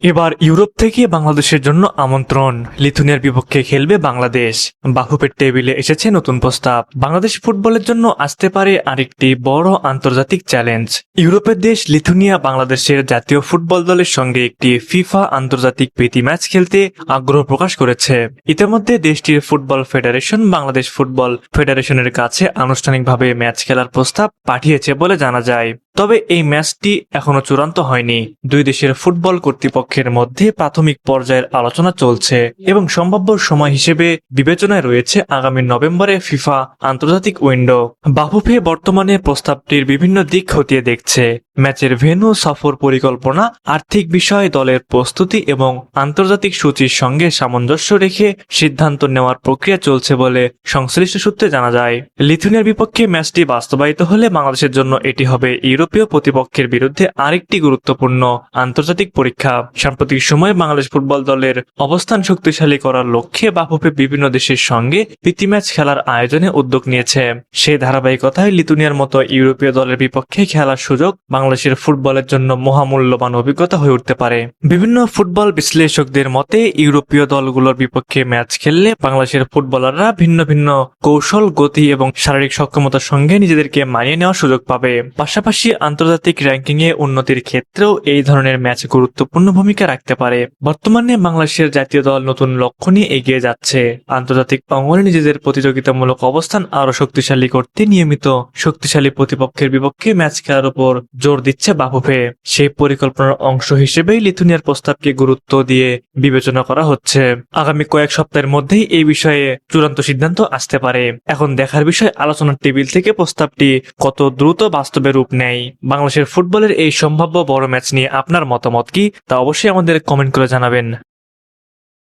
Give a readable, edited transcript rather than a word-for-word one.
এবার ইউরোপ থেকে বাংলাদেশের জন্য আমন্ত্রণ। লিথুনিয়ার বিপক্ষে খেলবে বাংলাদেশ। বাফুফের টেবিলে এসেছে নতুন প্রস্তাব। বাংলাদেশ ফুটবলের জন্য আসতে পারে আরেকটি বড় আন্তর্জাতিক চ্যালেঞ্জ। ইউরোপের দেশ লিথুনিয়া বাংলাদেশের জাতীয় ফুটবল দলের সঙ্গে একটি ফিফা আন্তর্জাতিক প্রীতি ম্যাচ খেলতে আগ্রহ প্রকাশ করেছে। ইতিমধ্যে দেশটির ফুটবল ফেডারেশন বাংলাদেশ ফুটবল ফেডারেশনের কাছে আনুষ্ঠানিকভাবে ম্যাচ খেলার প্রস্তাব পাঠিয়েছে বলে জানা যায়। তবে এই ম্যাচটি এখনো চূড়ান্ত হয়নি। দুই দেশের ফুটবল কর্তৃপক্ষের মধ্যে প্রাথমিক পর্যায়ের আলোচনা চলছে এবং সম্ভাব্য সময় হিসেবে বিবেচনায় রয়েছে আগামী নভেম্বরে ফিফা আন্তর্জাতিক উইন্ডো। বাফুফে বর্তমানে প্রস্তাবটির বিভিন্ন দিক খতিয়ে দেখছে। ম্যাচের ভেন্যু, সফর পরিকল্পনা, আর্থিক বিষয়, দলের প্রস্তুতি এবং আন্তর্জাতিক সূচির সঙ্গে সামঞ্জস্য রেখে সিদ্ধান্ত নেওয়ার প্রক্রিয়া চলছে বলে সংশ্লিষ্ট সূত্রে জানা যায়। লিথুনিয়ার বিপক্ষে ম্যাচটি বাস্তবায়িত হলে বাংলাদেশের জন্য এটি হবে ইউরোপীয় প্রতিপক্ষের বিরুদ্ধে আরেকটি গুরুত্বপূর্ণ আন্তর্জাতিক পরীক্ষা। সাম্প্রতিক সময়ে বাংলাদেশ ফুটবল দলের অবস্থান শক্তিশালী করার লক্ষ্যে বাফুফে বিভিন্ন দেশের সঙ্গে প্রীতি ম্যাচ খেলার আয়োজনে উদ্যোগ নিয়েছে। সেই ধারাবাহিকতায় লিথুনিয়ার মতো ইউরোপীয় দলের বিপক্ষে খেলার সুযোগ বাংলাদেশের ফুটবলের জন্য মহামূল্যবান অভিজ্ঞতা হয়ে উঠতে পারে। বিভিন্ন ফুটবল বিশ্লেষকদের মতে ইউরোপীয় দলগুলোর বিপক্ষে ম্যাচ খেললে বাংলাদেশের ফুটবলাররা ভিন্ন ভিন্ন কৌশল, গতি এবং শারীরিক সক্ষমতার সঙ্গে নিজেদেরকে মানিয়ে নেওয়ার সুযোগ পাবে। পাশাপাশি আন্তর্জাতিক র্যাঙ্কিংয়ে উন্নতির ক্ষেত্রেও এই ধরনের ম্যাচ গুরুত্বপূর্ণ ভূমিকা রাখতে পারে। বর্তমানে বাংলাদেশের জাতীয় দল নতুন লক্ষ্য নিয়ে এগিয়ে যাচ্ছে। আন্তর্জাতিক অঙ্গনে নিজেদের প্রতিযোগিতামূলক অবস্থান আরো শক্তিশালী করতে নিয়মিত শক্তিশালী প্রতিপক্ষের বিপক্ষে ম্যাচ খেলার উপর জোর দিচ্ছে বাফুফে। সেই পরিকল্পনার অংশ হিসেবেই লিথুনিয়ার প্রস্তাবকে গুরুত্ব দিয়ে বিবেচনা করা হচ্ছে। আগামী কয়েক সপ্তাহের মধ্যেই এই বিষয়ে চূড়ান্ত সিদ্ধান্ত আসতে পারে। এখন দেখার বিষয় আলোচনার টেবিল থেকে প্রস্তাবটি কত দ্রুত বাস্তবে রূপ নেয়। বাংলাদেশের ফুটবলের এই সম্ভাব্য বড় ম্যাচ নিয়ে আপনার মতামত কি, তা অবশ্যই আমাদের কমেন্ট করে জানাবেন।